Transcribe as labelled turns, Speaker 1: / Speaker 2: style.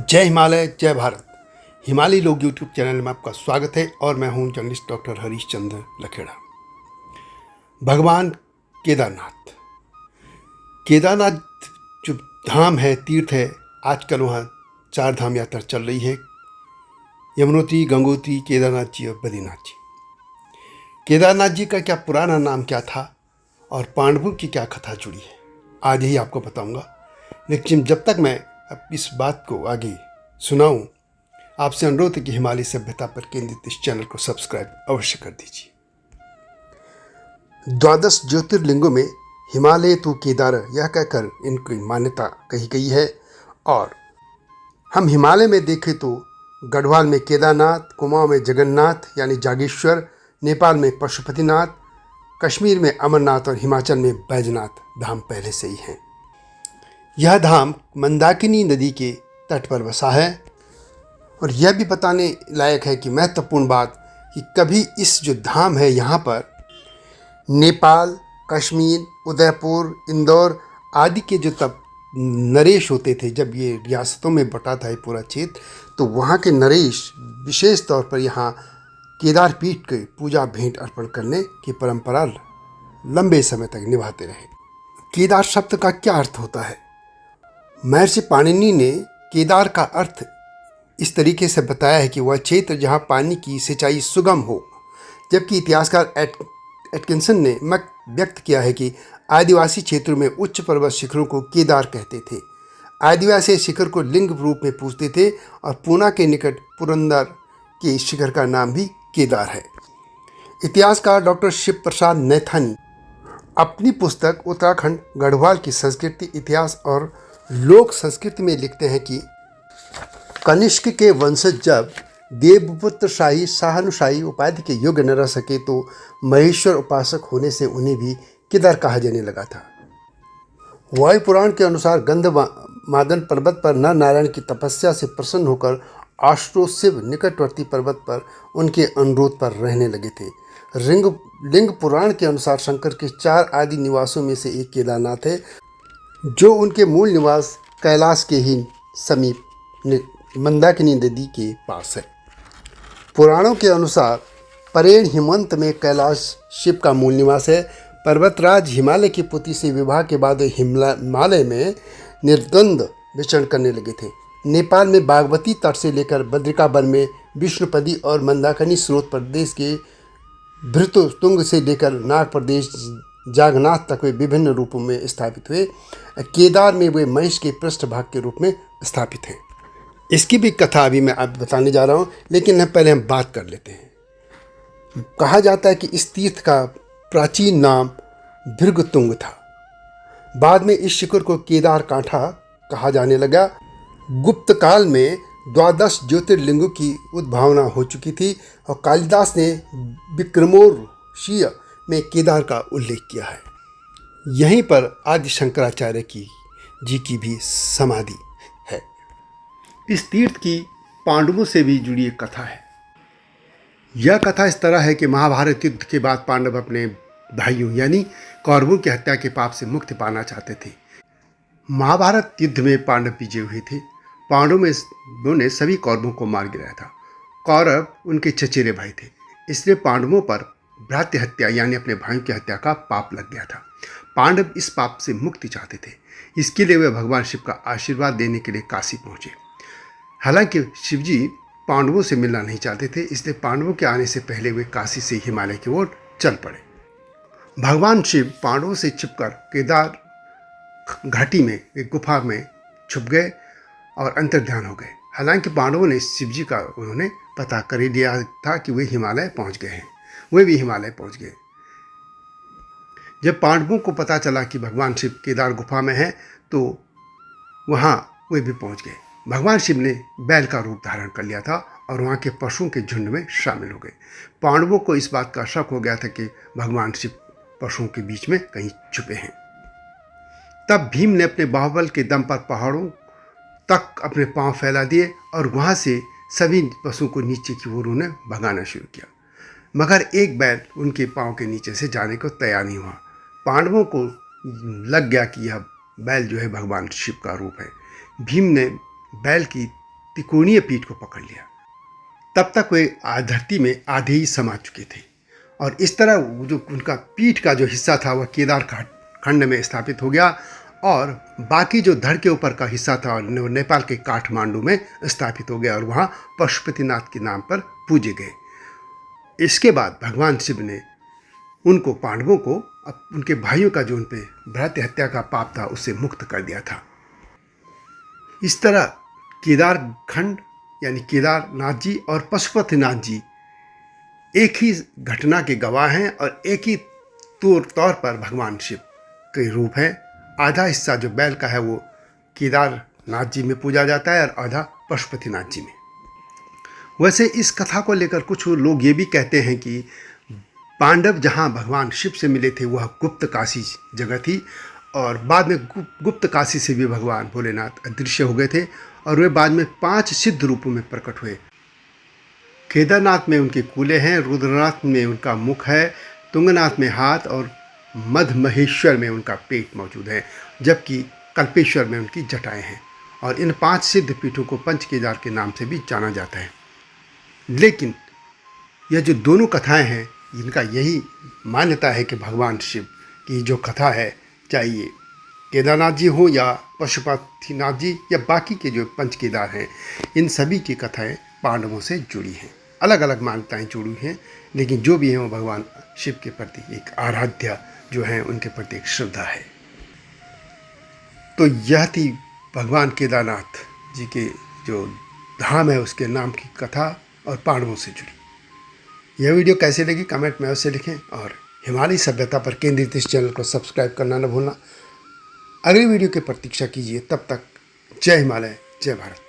Speaker 1: जय हिमालय जय भारत। हिमालय लोग यूट्यूब चैनल में आपका स्वागत है और मैं हूं जर्नलिस्ट डॉक्टर हरीश चंद्र लखेड़ा। भगवान केदारनाथ केदारनाथ जो धाम है, तीर्थ है, आजकल वहाँ 4 धाम यात्रा चल रही है। यमुनोत्री, गंगोत्री, केदारनाथ जी और बद्रीनाथ जी। केदारनाथ जी का क्या पुराना नाम क्या था और पांडवों की क्या कथा जुड़ी है, आज ही आपको बताऊंगा। लेकिन जब तक मैं अब इस बात को आगे सुनाऊं, आपसे अनुरोध है कि हिमालय सभ्यता पर केंद्रित इस चैनल को सब्सक्राइब अवश्य कर दीजिए। 12 ज्योतिर्लिंगों में हिमालय तो केदार, यह कहकर इनकी मान्यता कही गई है। और हम हिमालय में देखें तो गढ़वाल में केदारनाथ, कुमाऊं में जगन्नाथ यानी जागेश्वर, नेपाल में पशुपतिनाथ, कश्मीर में अमरनाथ और हिमाचल में बैजनाथ धाम पहले से ही हैं। यह धाम मंदाकिनी नदी के तट पर बसा है। और यह भी बताने लायक है कि महत्वपूर्ण बात कि कभी इस जो धाम है यहाँ पर नेपाल, कश्मीर, उदयपुर, इंदौर आदि के जो तब नरेश होते थे, जब ये रियासतों में बटा था ये पूरा क्षेत्र, तो वहाँ के नरेश विशेष तौर पर यहाँ केदार पीठ के पूजा भेंट अर्पण करने की परंपरा लंबे समय तक निभाते रहे। केदार शब्द का क्या अर्थ होता है? महर्षि पाणिनि ने केदार का अर्थ इस तरीके से बताया है कि वह क्षेत्र जहाँ पानी की सिंचाई सुगम हो, जबकि इतिहासकार एटकिंसन ने मत व्यक्त किया है कि आदिवासी क्षेत्रों में उच्च पर्वत शिखरों को केदार कहते थे। आदिवासी शिखर को लिंग रूप में पूजते थे और पूना के निकट पुरंदर के शिखर का नाम भी केदार है। इतिहासकार डॉक्टर शिव प्रसाद नैथानी अपनी पुस्तक उत्तराखंड गढ़वाल की संस्कृति, इतिहास और लोक संस्कृति में लिखते हैं कि कनिष्क के वंशज जब देवपुत्र शाही शाहनुशाही उपाधि के योग्य न रह सके तो महेश्वर उपासक होने से उन्हें भी केदार कहा जाने लगा था। वायु पुराण के अनुसार गंधमादन पर्वत पर नर नारायण की तपस्या से प्रसन्न होकर आश्रोशिव निकटवर्ती पर्वत पर उनके अनुरोध पर रहने लगे थे। लिंग पुराण के अनुसार शंकर के 4 आदि निवासों में से एक केदारनाथ है, जो उनके मूल निवास कैलाश के ही समीप मंदाकिनी नदी के पास है। पुराणों के अनुसार परेण हिमवंत में कैलाश शिव का मूल निवास है। पर्वतराज हिमालय की पुत्री से विवाह के बाद हिमालय में निर्द्वंद विचरण करने लगे थे। नेपाल में बागमती तट से लेकर बद्रिका वन में विष्णुपदी और मंदाकिनी स्रोत प्रदेश के भृतुतुंग से लेकर नाग प्रदेश जागनाथ तक वे विभिन्न रूपों में स्थापित हुए। केदार में वे महेश के पृष्ठभाग के रूप में स्थापित हैं। इसकी भी कथा अभी मैं आप बताने जा रहा हूँ, लेकिन पहले हम बात कर लेते हैं। कहा जाता है कि इस तीर्थ का प्राचीन नाम भृगुतुंग था। बाद में इस शिखर को केदार कांठा कहा जाने लगा। गुप्त काल में 12 ज्योतिर्लिंगों की उद्भावना हो चुकी थी और कालिदास ने विक्रमोर्वशीय में केदार का उल्लेख किया है। यहीं पर आदि शंकराचार्य जी की भी समाधि है। इस तीर्थ की पांडवों से भी जुड़ी एक कथा है। यह कथा इस तरह है कि महाभारत युद्ध के बाद पांडव अपने भाइयों यानी कौरवों की हत्या के पाप से मुक्ति पाना चाहते थे। महाभारत युद्ध में पांडव विजय हुए थे। पांडवों ने सभी कौरवों को मार गिराया था। कौरव उनके चचेरे भाई थे, इसलिए पांडवों पर भ्रातृ हत्या यानी अपने भाइयों की हत्या का पाप लग गया था। पांडव इस पाप से मुक्ति चाहते थे। इसके लिए वे भगवान शिव का आशीर्वाद देने के लिए काशी पहुंचे। हालांकि शिवजी पांडवों से मिलना नहीं चाहते थे, इसलिए पांडवों के आने से पहले वे काशी से हिमालय की ओर चल पड़े। भगवान शिव पांडवों से छिपकर केदार घाटी में एक गुफा में छुप गए और अंतर्ध्यान हो गए। हालांकि पांडवों ने शिवजी का उन्होंने पता कर ही लिया था कि वे हिमालय पहुंच गए हैं। वे भी हिमालय पहुंच गए। जब पांडवों को पता चला कि भगवान शिव केदार गुफा में हैं, तो वहां वे भी पहुंच गए। भगवान शिव ने बैल का रूप धारण कर लिया था और वहां के पशुओं के झुंड में शामिल हो गए। पांडवों को इस बात का शक हो गया था कि भगवान शिव पशुओं के बीच में कहीं छुपे हैं। तब भीम ने अपने बाहुबल के दम पर पहाड़ों तक अपने पांव फैला दिए और वहां से सभी पशुओं को नीचे की ओर उन्हें भगाना शुरू किया, मगर एक बैल उनके पांव के नीचे से जाने को तैयार नहीं हुआ। पांडवों को लग गया कि यह बैल जो है भगवान शिव का रूप है। भीम ने बैल की त्रिकोणीय पीठ को पकड़ लिया। तब तक वे धरती में आधे ही समा चुके थे और इस तरह जो उनका पीठ का जो हिस्सा था वह केदार खंड में स्थापित हो गया और बाकी जो धड़ के ऊपर का हिस्सा था नेपाल के काठमांडू में स्थापित हो गया और वहाँ पशुपतिनाथ के नाम पर पूजे गए। इसके बाद भगवान शिव ने उनको, पांडवों को, उनके भाइयों का जो उन पे भ्रातृ हत्या का पाप था उससे मुक्त कर दिया था। इस तरह केदार खंड यानी केदारनाथ जी और पशुपतिनाथ जी एक ही घटना के गवाह हैं और एक ही तौर पर भगवान शिव के रूप हैं। आधा हिस्सा जो बैल का है वो केदारनाथ जी में पूजा जाता है और आधा पशुपतिनाथ जी में। वैसे इस कथा को लेकर कुछ लोग ये भी कहते हैं कि पांडव जहाँ भगवान शिव से मिले थे वह गुप्त काशी जगह थी और बाद में गुप्त काशी से भी भगवान भोलेनाथ अदृश्य हो गए थे और वे बाद में 5 सिद्ध रूपों में प्रकट हुए। केदारनाथ में उनके कूले हैं, रुद्रनाथ में उनका मुख है, तुंगनाथ में हाथ और मधमहेश्वर में उनका पेट मौजूद है, जबकि कल्पेश्वर में उनकी जटाएं हैं। और इन 5 सिद्ध पीठों को पंच केदार के नाम से भी जाना जाता है। लेकिन यह जो दोनों कथाएं हैं इनका यही मान्यता है कि भगवान शिव की जो कथा है, चाहे ये केदारनाथ जी हो या पशुपतिनाथ जी या बाकी के जो पंच केदार हैं, इन सभी की कथाएं पांडवों से जुड़ी हैं। अलग अलग मान्यताएं जुड़ी हैं, लेकिन जो भी हैं वो भगवान शिव के प्रति एक आराध्य जो है उनके प्रति एक श्रद्धा है। तो यह थी भगवान केदारनाथ जी के जो धाम है उसके नाम की कथा और पांडवों से जुड़ी। यह वीडियो कैसे लगी कमेंट में अवश्य लिखें और हिमालय सभ्यता पर केंद्रित इस चैनल को सब्सक्राइब करना न भूलना। अगली वीडियो की प्रतीक्षा कीजिए। तब तक जय हिमालय, जय भारत।